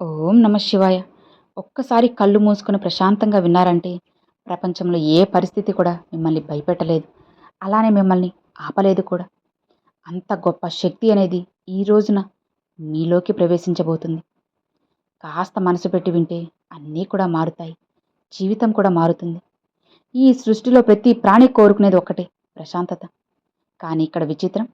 ఓం నమ శివాయ. ఒక్కసారి కళ్ళు మూసుకొని ప్రశాంతంగా విన్నారంటే ప్రపంచంలో ఏ పరిస్థితి కూడా మిమ్మల్ని భయపెట్టలేదు. అలానే మిమ్మల్ని ఆపలేదు కూడా. అంత గొప్ప శక్తి అనేది ఈ రోజున మీలోకి ప్రవేశించబోతుంది. కాస్త మనసు పెట్టి వింటే అన్నీ కూడా మారుతాయి. జీవితం కూడా మారుతుంది. ఈ సృష్టిలో ప్రతి ప్రాణి కోరుకునేది ఒక్కటే, ప్రశాంతత. కానీ ఇక్కడ విచిత్రం,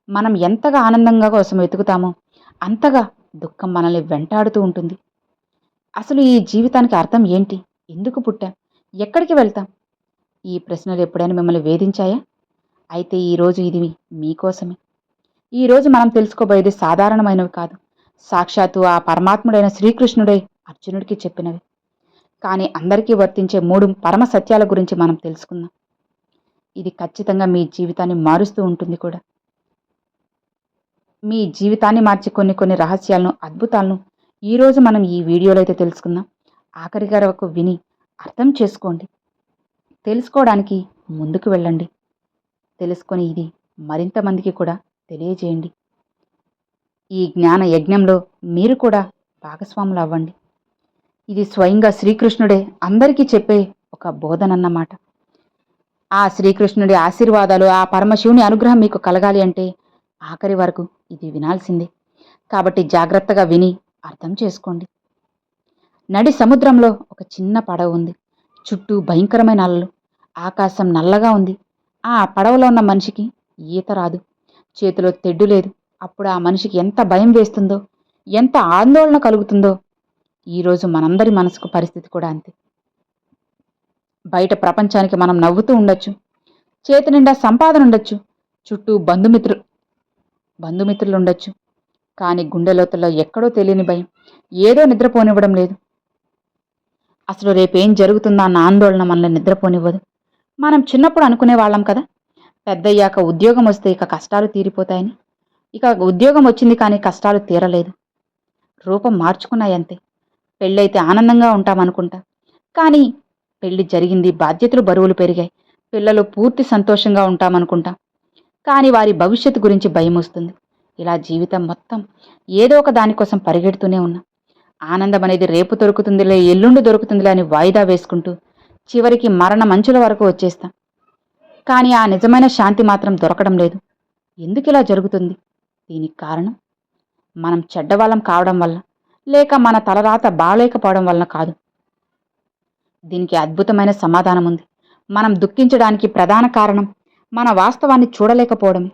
మనం ఎంతగా ఆనందంగా కోసం వెతుకుతామో అంతగా దుఃఖం మనల్ని వెంటాడుతూ ఉంటుంది. అసలు ఈ జీవితానికి అర్థం ఏంటి? ఎందుకు పుట్టాం? ఎక్కడికి వెళ్తాం? ఈ ప్రశ్నలు ఎప్పుడైనా మిమ్మల్ని వేధించాయా? అయితే ఈరోజు ఇది మీకోసమే. ఈరోజు మనం తెలుసుకోబోయేది సాధారణమైనవి కాదు. సాక్షాత్తు ఆ పరమాత్ముడైన శ్రీకృష్ణుడే అర్జునుడికి చెప్పినవి. కానీ అందరికీ వర్తించే 3 పరమ సత్యాల గురించి మనం తెలుసుకుందాం. ఇది ఖచ్చితంగా మీ జీవితాన్ని మారుస్తూ ఉంటుంది కూడా. మీ జీవితాన్ని మార్చే కొన్ని రహస్యాలను, అద్భుతాలను ఈరోజు మనం ఈ వీడియోలో అయితే తెలుసుకుందాం. ఆఖరి వరకు విని అర్థం చేసుకోండి. తెలుసుకోవడానికి ముందుకు వెళ్ళండి. తెలుసుకొని ఇది మరింత మందికి కూడా తెలియజేయండి. ఈ జ్ఞాన యజ్ఞంలో మీరు కూడా భాగస్వాములు అవ్వండి. ఇది స్వయంగా శ్రీకృష్ణుడే అందరికీ చెప్పే ఒక బోధనన్నమాట. ఆ శ్రీకృష్ణుడి ఆశీర్వాదాలు, ఆ పరమశివుని అనుగ్రహం మీకు కలగాలి అంటే ఆఖరి వరకు ఇది వినాల్సిందే. కాబట్టి జాగ్రత్తగా విని అర్థం చేసుకోండి. నడి సముద్రంలో ఒక చిన్న పడవ ఉంది. చుట్టూ భయంకరమైన అలలు. ఆకాశం నల్లగా ఉంది. ఆ పడవలో ఉన్న మనిషికి ఈత రాదు. చేతిలో తెడ్డు లేదు. అప్పుడు ఆ మనిషికి ఎంత భయం వేస్తుందో, ఎంత ఆందోళన కలుగుతుందో. ఈరోజు మనందరి మనసుకు పరిస్థితి కూడా అంతే. బయట ప్రపంచానికి మనం నవ్వుతూ ఉండొచ్చు. చేతి నిండా సంపాదన ఉండొచ్చు. చుట్టూ బంధుమిత్రులు ఉండొచ్చు. కానీ గుండె లోతుల్లో ఎక్కడో తెలియని భయం, ఏదో నిద్రపోనివ్వడం లేదు. అసలు రేపేం జరుగుతుందా అన్న ఆందోళన మనల్ని నిద్రపోనివ్వదు. మనం చిన్నప్పుడు అనుకునే వాళ్ళం కదా, పెద్దయ్యాక ఉద్యోగం వస్తే ఇక కష్టాలు తీరిపోతాయని. ఇక ఉద్యోగం వచ్చింది కానీ కష్టాలు తీరలేదు. రూపం మార్చుకున్నాయంతే. పెళ్ళైతే ఆనందంగా ఉంటామనుకుంటా. కానీ పెళ్లి జరిగింది, బాధ్యతలు బరువులు పెరిగాయి. పిల్లలు పూర్తి సంతోషంగా ఉంటామనుకుంటా. కానీ వారి భవిష్యత్తు గురించి భయం వస్తుంది. ఇలా జీవితం మొత్తం ఏదో ఒక దానికోసం పరిగెడుతూనే ఉన్నాం. ఆనందం అనేది రేపు దొరుకుతుందిలే, ఎల్లుండి దొరుకుతుందిలే అని వాయిదా వేసుకుంటూ చివరికి మరణ మంచుల వరకు వచ్చేస్తాం. కానీ ఆ నిజమైన శాంతి మాత్రం దొరకడం లేదు. ఎందుకు ఇలా జరుగుతుంది? దీనికి కారణం మనం చెడ్డవాళ్ళం కావడం వల్ల, లేక మన తలరాత బాలేకపోవడం వలన కాదు. దీనికి అద్భుతమైన సమాధానం ఉంది. మనం దుఃఖించడానికి ప్రధాన కారణం మన వాస్తవాన్ని చూడలేకపోవడమే.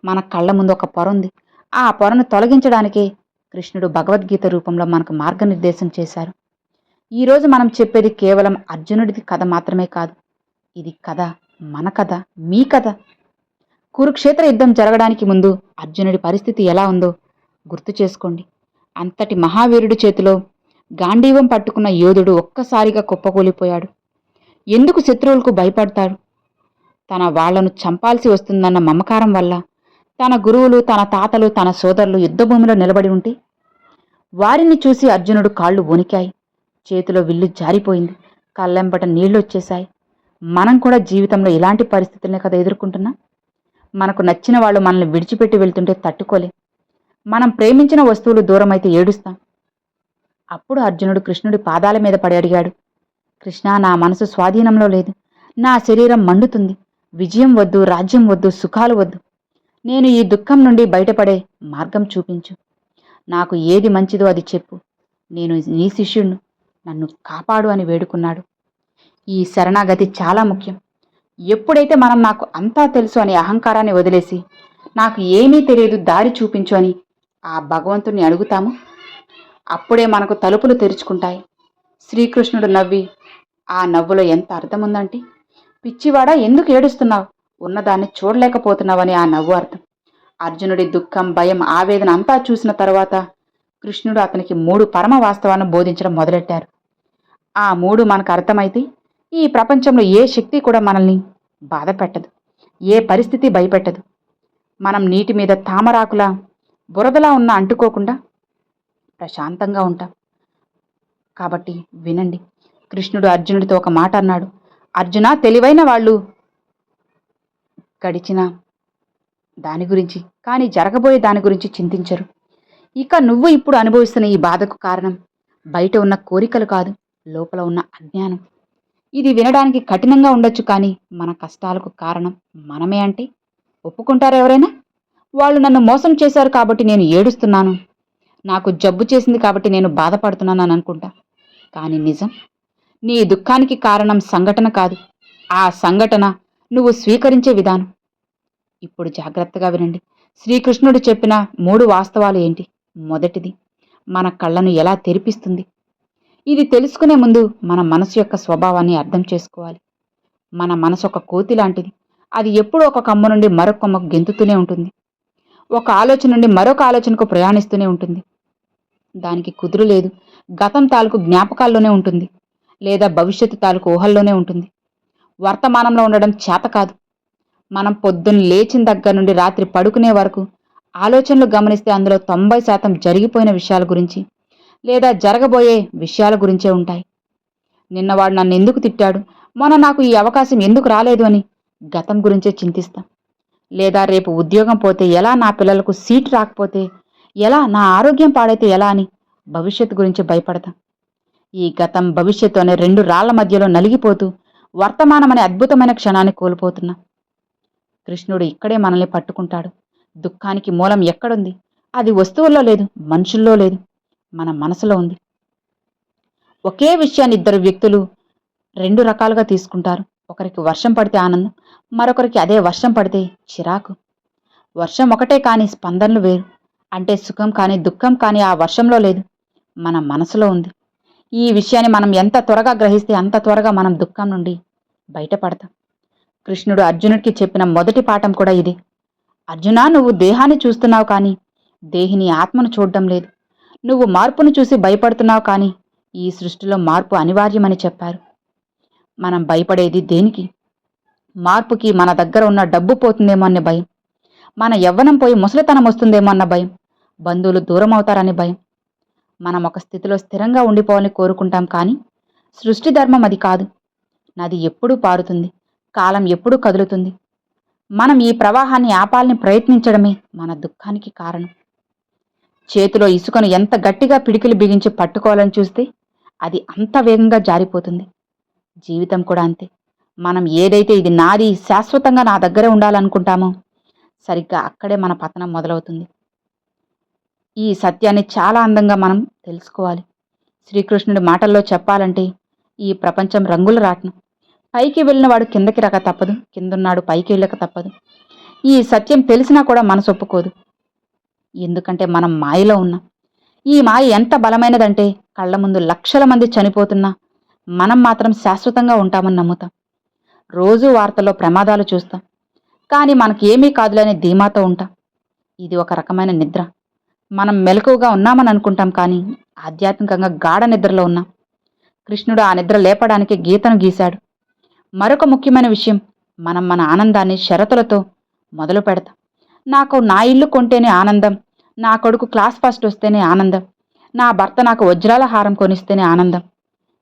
మన కళ్ళ ముందు ఒక పొర ఉంది. ఆ పొరను తొలగించడానికే కృష్ణుడు భగవద్గీత రూపంలో మనకు మార్గనిర్దేశం చేశారు. ఈరోజు మనం చెప్పేది కేవలం అర్జునుడిది కథ మాత్రమే కాదు. ఇది కథ, మన కథ, మీ కథ. కురుక్షేత్ర యుద్ధం జరగడానికి ముందు అర్జునుడి పరిస్థితి ఎలా ఉందో గుర్తు చేసుకోండి. అంతటి మహావీరుడి చేతిలో గాంధీవం పట్టుకున్న యోధుడు ఒక్కసారిగా కుప్పకూలిపోయాడు. ఎందుకు శత్రువులకు భయపడతాడు? తన వాళ్లను చంపాల్సి వస్తుందన్న మమకారం వల్ల. తన గురువులు, తన తాతలు, తన సోదరులు యుద్ధభూమిలో నిలబడి ఉంటే వారిని చూసి అర్జునుడు కాళ్ళు వణికాయి. చేతిలో విల్లు జారిపోయింది. కళ్ళెంబట నీళ్లొచ్చేశాయి. మనం కూడా జీవితంలో ఇలాంటి పరిస్థితులనే కదా ఎదుర్కొంటున్నాం. మనకు నచ్చిన వాళ్ళు మనల్ని విడిచిపెట్టి వెళ్తుంటే తట్టుకోలేం. మనం ప్రేమించిన వస్తువులు దూరమైతే ఏడుస్తాం. అప్పుడు అర్జునుడు కృష్ణుడి పాదాల మీద పడి అడిగాడు, కృష్ణా, నా మనసు స్వాధీనంలో లేదు. నా శరీరం మండుతుంది. విజయం వద్దు, రాజ్యం వద్దు, సుఖాలు వద్దు. నేను ఈ దుఃఖం నుండి బయటపడే మార్గం చూపించు. నాకు ఏది మంచిదో అది చెప్పు. నేను నీ శిష్యుణ్ణు, నన్ను కాపాడు అని వేడుకున్నాడు. ఈ శరణాగతి చాలా ముఖ్యం. ఎప్పుడైతే మనం నాకు అంతా తెలుసు అనే అహంకారాన్ని వదిలేసి, నాకు ఏమీ తెలియదు, దారి చూపించు అని ఆ భగవంతుణ్ణి అడుగుతాము, అప్పుడే మనకు తలుపులు తెరుచుకుంటాయి. శ్రీకృష్ణుడు నవ్వి, ఆ నవ్వులో ఎంత అర్థం ఉందంటే, పిచ్చివాడా ఎందుకు ఏడుస్తున్నావు, ఉన్నదాన్ని చూడలేకపోతున్నావని ఆ నవ్వు అర్థం. అర్జునుడి దుఃఖం, భయం, ఆవేదన అంతా చూసిన తరువాత కృష్ణుడు అతనికి 3 పరమ వాస్తవాలను బోధించడం మొదలెట్టారు. ఆ 3 మనకు అర్థమైతే ఈ ప్రపంచంలో ఏ శక్తి కూడా మనల్ని బాధ పెట్టదు, ఏ పరిస్థితి భయపెట్టదు. మనం నీటి మీద తామరాకులా, బురదలా ఉన్న అంటుకోకుండా ప్రశాంతంగా ఉంటాం. కాబట్టి వినండి. కృష్ణుడు అర్జునుడితో ఒక మాట అన్నాడు, అర్జున, తెలివైన వాళ్ళు గడిచిన దాని గురించి, కానీ జరగబోయే దాని గురించి చింతించరు. ఇక నువ్వు ఇప్పుడు అనుభవిస్తున్న ఈ బాధకు కారణం బయట ఉన్న కోరికలు కాదు, లోపల ఉన్న అజ్ఞానం. ఇది వినడానికి కఠినంగా ఉండొచ్చు కానీ మన కష్టాలకు కారణం మనమే అంటే ఒప్పుకుంటారా ఎవరైనా? వాళ్ళు నన్ను మోసం చేశారు కాబట్టి నేను ఏడుస్తున్నాను, నాకు జబ్బు చేసింది కాబట్టి నేను బాధపడుతున్నాను అని అనుకుంటా. కానీ నిజం, నీ దుఃఖానికి కారణం సంఘటన కాదు, ఆ సంఘటన నువ్వు స్వీకరించే విధానం. ఇప్పుడు జాగ్రత్తగా వినండి. శ్రీకృష్ణుడు చెప్పిన 3 వాస్తవాలు ఏంటి? మొదటిది, మన కళ్ళను ఎలా తెరిపిస్తుంది. ఇది తెలుసుకునే ముందు మన మనసు యొక్క స్వభావాన్ని అర్థం చేసుకోవాలి. మన మనసు ఒక కోతి లాంటిది. అది ఎప్పుడూ ఒక కొమ్మ నుండి మరొక కొమ్మకు గెంతుతూనే ఉంటుంది. ఒక ఆలోచన నుండి మరొక ఆలోచనకు ప్రయాణిస్తూనే ఉంటుంది. దానికి కుదురు లేదు. గతం తాలూకు జ్ఞాపకాల్లోనే ఉంటుంది, లేదా భవిష్యత్తు తాలూకు ఊహల్లోనే ఉంటుంది. వర్తమానంలో ఉండడం చేత కాదు. మనం పొద్దున్న లేచిన దగ్గర నుండి రాత్రి పడుకునే వరకు ఆలోచనలు గమనిస్తే అందులో 90% జరిగిపోయిన విషయాల గురించి లేదా జరగబోయే విషయాల గురించే ఉంటాయి. నిన్నవాడు నన్ను ఎందుకు తిట్టాడు, మొన్న నాకు ఈ అవకాశం ఎందుకు రాలేదు అని గతం గురించే చింతిస్తాం. లేదా రేపు ఉద్యోగం పోతే ఎలా, నా పిల్లలకు సీట్ రాకపోతే ఎలా, నా ఆరోగ్యం పాడైతే ఎలా అని భవిష్యత్తు గురించి భయపడతాం. ఈ గతం భవిష్యత్తు అనే 2 రాళ్ల మధ్యలో నలిగిపోతూ వర్తమానం అనే అద్భుతమైన క్షణాన్ని కోల్పోతున్నాం. కృష్ణుడు ఇక్కడే మనల్ని పట్టుకుంటాడు. దుఃఖానికి మూలం ఎక్కడుంది? అది వస్తువుల్లో లేదు, మనుషుల్లో లేదు, మన మనసులో ఉంది. ఒకే విషయాన్ని 2 వ్యక్తులు 2 రకాలుగా తీసుకుంటారు. ఒకరికి వర్షం పడితే ఆనందం, మరొకరికి అదే వర్షం పడితే చిరాకు. వర్షం ఒకటే కానీ స్పందనలు వేరు. అంటే సుఖం కానీ దుఃఖం కానీ ఆ వర్షంలో లేదు, మన మనసులో ఉంది. ఈ విషయాన్ని మనం ఎంత త్వరగా గ్రహిస్తే అంత త్వరగా మనం దుఃఖం నుండి బయటపడతాం. కృష్ణుడు అర్జునుడికి చెప్పిన మొదటి పాఠం కూడా ఇదే. అర్జునా, నువ్వు దేహాన్ని చూస్తున్నావు కానీ దేహిని ఆత్మను చూడడం లేదు. నువ్వు మార్పును చూసి భయపడుతున్నావు కానీ ఈ సృష్టిలో మార్పు అనివార్యమని చెప్పారు. మనం భయపడేది దేనికి? మార్పుకి. మన దగ్గర ఉన్న డబ్బు పోతుందేమో అనే భయం, మన యవ్వనం పోయి ముసలితనం వస్తుందేమో అన్న భయం, బంధువులు దూరం అవుతారనే భయం. మనం ఒక స్థితిలో స్థిరంగా ఉండిపోవాలని కోరుకుంటాం కానీ సృష్టి ధర్మం అది కాదు. నది ఎప్పుడూ పారుతుంది, కాలం ఎప్పుడూ కదులుతుంది. మనం ఈ ప్రవాహాన్ని ఆపాలని ప్రయత్నించడమే మన దుఃఖానికి కారణం. చేతిలో ఇసుకను ఎంత గట్టిగా పిడికిలు బిగించి పట్టుకోవాలని చూస్తే అది అంత వేగంగా జారిపోతుంది. జీవితం కూడా అంతే. మనం ఏదైతే ఇది నాది, శాశ్వతంగా నా దగ్గరే ఉండాలనుకుంటామో సరిగ్గా అక్కడే మన పతనం మొదలవుతుంది. ఈ సత్యాన్ని చాలా అందంగా మనం తెలుసుకోవాలి. శ్రీకృష్ణుడి మాటల్లో చెప్పాలంటే ఈ ప్రపంచం రంగుల రాట్నం. పైకి వెళ్ళిన వాడు కిందకి రాక తప్పదు, కిందున్నాడు పైకి వెళ్ళక తప్పదు. ఈ సత్యం తెలిసినా కూడా మనసు ఒప్పుకోదు. ఎందుకంటే మనం మాయలో ఉన్నాం. ఈ మాయ ఎంత బలమైనదంటే కళ్ళ ముందు లక్షల మంది చనిపోతున్నా మనం మాత్రం శాశ్వతంగా ఉంటామని నమ్ముతాం. రోజూ వార్తల్లో ప్రమాదాలు చూస్తాం, కానీ మనకి ఏమీ కాదులనే ధీమాతో ఉంటాం. ఇది ఒక రకమైన నిద్ర. మనం మెలకువగా ఉన్నామని అనుకుంటాం కానీ ఆధ్యాత్మికంగా గాఢ నిద్రలో ఉన్నాం. కృష్ణుడు ఆ నిద్ర లేపడానికి గీతను గీశాడు. మరొక ముఖ్యమైన విషయం, మనం మన ఆనందాన్ని షరతులతో మొదలు పెడతాం. నాకు నా ఇల్లు కొంటేనే ఆనందం, నా కొడుకు క్లాస్ ఫస్ట్ వస్తేనే ఆనందం, నా భర్త నాకు వజ్రాల హారం కొనిస్తేనే ఆనందం.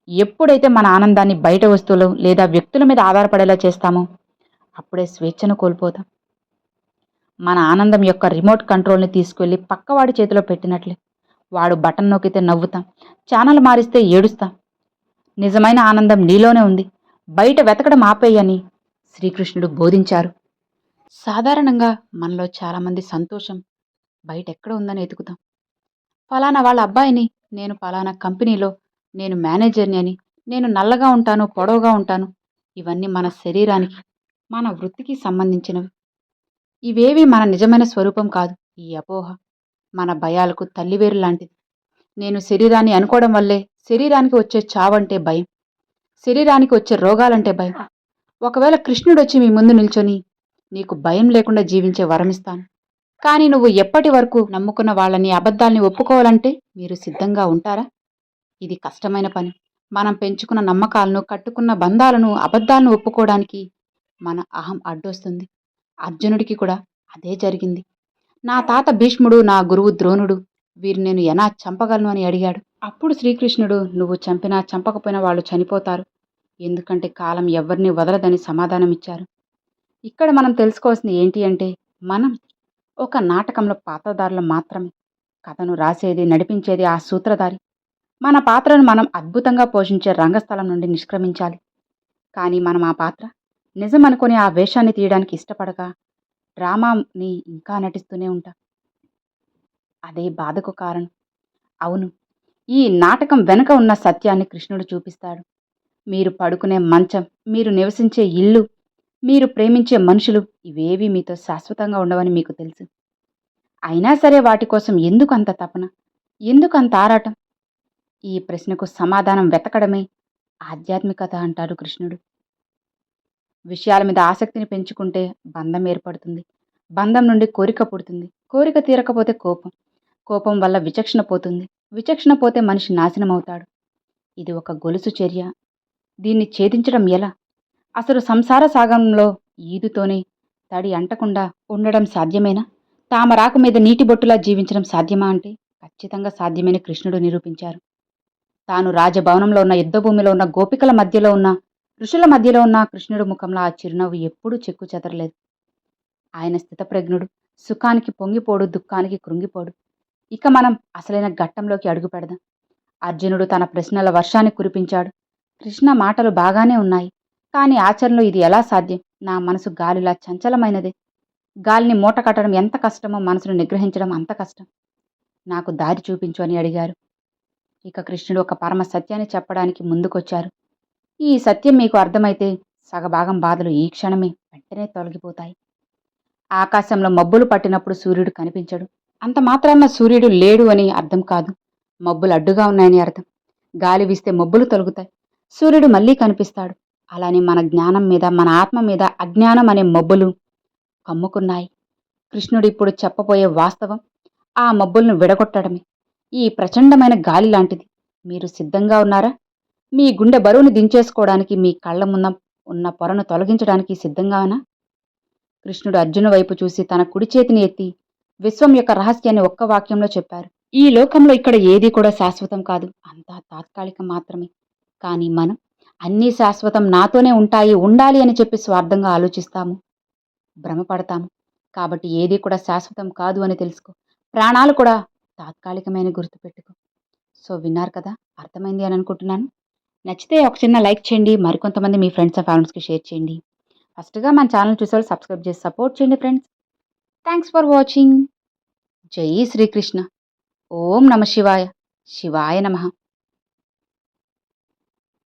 ఎప్పుడైతే మన ఆనందాన్ని బయట వస్తువులు లేదా వ్యక్తుల మీద ఆధారపడేలా చేస్తామో అప్పుడే స్వేచ్ఛను కోల్పోతాం. మన ఆనందం యొక్క రిమోట్ కంట్రోల్ని తీసుకువెళ్ళి పక్కవాడి చేతిలో పెట్టినట్లే. వాడు బటన్ నొక్కితే నవ్వుతాం, ఛానల్ మారిస్తే ఏడుస్తాం. నిజమైన ఆనందం నీలోనే ఉంది, బయట వెతకడం ఆపేయని శ్రీకృష్ణుడు బోధించారు. సాధారణంగా మనలో చాలామంది సంతోషం బయట ఎక్కడ ఉందని ఎతుకుతాం. ఫలానా వాళ్ళ అబ్బాయిని, నేను ఫలానా కంపెనీలో నేను మేనేజర్ని అని, నేను నల్లగా ఉంటాను, పొడవుగా ఉంటాను. ఇవన్నీ మన శరీరానికి, మన వృత్తికి సంబంధించినవి. ఇవేవి మన నిజమైన స్వరూపం కాదు. ఈ అపోహ మన భయాలకు తల్లివేరు లాంటిది. నేను శరీరాన్ని అనుకోవడం వల్లే శరీరానికి వచ్చే చావంటే భయం, శరీరానికి వచ్చే రోగాలంటే భయం. ఒకవేళ కృష్ణుడు వచ్చి మీ ముందు నిల్చొని నీకు భయం లేకుండా జీవించే వరమిస్తాను, కానీ నువ్వు ఎప్పటి వరకు నమ్ముకున్న వాళ్ళని అబద్ధాల్ని ఒప్పుకోవాలంటే మీరు సిద్ధంగా ఉంటారా? ఇది కష్టమైన పని. మనం పెంచుకున్న నమ్మకాలను, కట్టుకున్న బంధాలను, అబద్ధాలను ఒప్పుకోవడానికి మన అహం అడ్డొస్తుంది. అర్జునుడికి కూడా అదే జరిగింది. నా తాత భీష్ముడు, నా గురువు ద్రోణుడు, వీరు నేను ఎలా చంపగలను అని అడిగాడు. అప్పుడు శ్రీకృష్ణుడు, నువ్వు చంపినా చంపకపోయినా వాళ్ళు చనిపోతారు, ఎందుకంటే కాలం ఎవరిని వదలదని సమాధానమిచ్చారు. ఇక్కడ మనం తెలుసుకోవాల్సింది ఏంటి అంటే, మనం ఒక నాటకంలో పాత్రధారులు మాత్రమే. కథను రాసేది, నడిపించేది ఆ సూత్రధారి. మన పాత్రను మనం అద్భుతంగా పోషించే రంగస్థలం నుండి నిష్క్రమించాలి. కానీ మనం ఆ పాత్ర నిజమనుకుని ఆ వేషాన్ని తీయడానికి ఇష్టపడక డ్రామాని ఇంకా నటిస్తూనే ఉంటాం. అదే బాధకు కారణం. అవును, ఈ నాటకం వెనుక ఉన్న సత్యాన్ని కృష్ణుడు చూపిస్తాడు. మీరు పడుకునే మంచం, మీరు నివసించే ఇల్లు, మీరు ప్రేమించే మనుషులు ఇవేవీ మీతో శాశ్వతంగా ఉండవని మీకు తెలుసు. అయినా సరే వాటి కోసం ఎందుకు అంత తపన? ఎందుకు అంత ఆరాటం? ఈ ప్రశ్నకు సమాధానం వెతకడమే ఆధ్యాత్మికత అంటారు కృష్ణుడు. విషయాల మీద ఆసక్తిని పెంచుకుంటే బంధం ఏర్పడుతుంది. బంధం నుండి కోరిక పుడుతుంది. కోరిక తీరకపోతే కోపం. కోపం వల్ల విచక్షణ పోతుంది. విచక్షణ పోతే మనిషి నాశనమవుతాడు. ఇది ఒక గొలుసు చర్య. దీన్ని ఛేదించడం ఎలా? అసలు సంసార సాగంలో ఈదుతోనే తడి అంటకుండా ఉండడం సాధ్యమేనా? తామరాకు మీద నీటి బొట్టులా జీవించడం సాధ్యమా అంటే ఖచ్చితంగా సాధ్యమని కృష్ణుడు నిరూపించారు. తాను రాజభవనంలో ఉన్న యుద్ధభూమిలో ఉన్న గోపికల మధ్యలో ఉన్న ఋషుల మధ్యలో ఉన్న కృష్ణుడు ముఖంలో ఆ చిరునవ్వు ఎప్పుడూ చెక్కు చెదరలేదు. ఆయన స్థితప్రజ్ఞుడు. సుఖానికి పొంగిపోడు, దుఃఖానికి కృంగిపోడు. ఇక మనం అసలైన ఘట్టంలోకి అడుగు పెడదాం. అర్జునుడు తన ప్రశ్నల వర్షాన్ని కురిపించాడు. కృష్ణ మాటలు బాగానే ఉన్నాయి, కానీ ఆచరణలో ఇది ఎలా సాధ్యం? నా మనసు గాలిలా చంచలమైనదే. గాలిని మూట కట్టడం ఎంత కష్టమో మనసును నిగ్రహించడం అంత కష్టం. నాకు దారి చూపించు అని అడిగారు. ఇక కృష్ణుడు ఒక పరమ సత్యాన్ని చెప్పడానికి ముందుకొచ్చారు. ఈ సత్యం మీకు అర్థమైతే సగభాగం బాధలు ఈ క్షణమే వెంటనే తొలగిపోతాయి. ఆకాశంలో మబ్బులు పట్టినప్పుడు సూర్యుడు కనిపించడు. అంత మాత్రాన సూర్యుడు లేడు అని అర్థం కాదు. మబ్బులు అడ్డుగా ఉన్నాయని అర్థం. గాలి వీస్తే మబ్బులు తొలగుతాయి. సూర్యుడు మళ్ళీ కనిపిస్తాడు. అలానే మన జ్ఞానం మీద, మన ఆత్మ మీద అజ్ఞానం అనే మబ్బులు కమ్ముకున్నాయి. కృష్ణుడు ఇప్పుడు చెప్పబోయే వాస్తవం ఆ మబ్బులను విడగొట్టడమే. ఈ ప్రచండమైన గాలి లాంటిది. మీరు సిద్ధంగా ఉన్నారా? మీ గుండె బరువును దించేసుకోవడానికి, మీ కళ్ళ ముంద ఉన్న పొరను తొలగించడానికి సిద్ధంగానా? కృష్ణుడు అర్జును వైపు చూసి తన కుడి చేతిని ఎత్తి విశ్వం యొక్క రహస్యాన్ని ఒక్క వాక్యంలో చెప్పారు. ఈ లోకంలో ఇక్కడ ఏదీ కూడా శాశ్వతం కాదు. అంతా తాత్కాలికం మాత్రమే. కానీ మనం అన్నీ శాశ్వతం, నాతోనే ఉంటాయి, ఉండాలి అని చెప్పి స్వార్థంగా ఆలోచిస్తాము, భ్రమపడతాము. కాబట్టి ఏదీ కూడా శాశ్వతం కాదు అని తెలుసుకో. ప్రాణాలు కూడా తాత్కాలికమైన గుర్తుపెట్టుకో. సో విన్నారు కదా, అర్థమైంది అని అనుకుంటున్నాను. నచ్చితే ఒక చిన్న లైక్ చేయండి. మరికొంతమంది మీ ఫ్రెండ్స్ అండ్ ఫ్యామిలీస్కి షేర్ చేయండి. ఫస్ట్గా మన ఛానల్ చూసేవాళ్ళు సబ్స్క్రైబ్ చేసి సపోర్ట్ చేయండి ఫ్రెండ్స్. Thanks for watching. జై శ్రీకృష్ణ. ఓం నమ శివాయ. శివాయ నమః.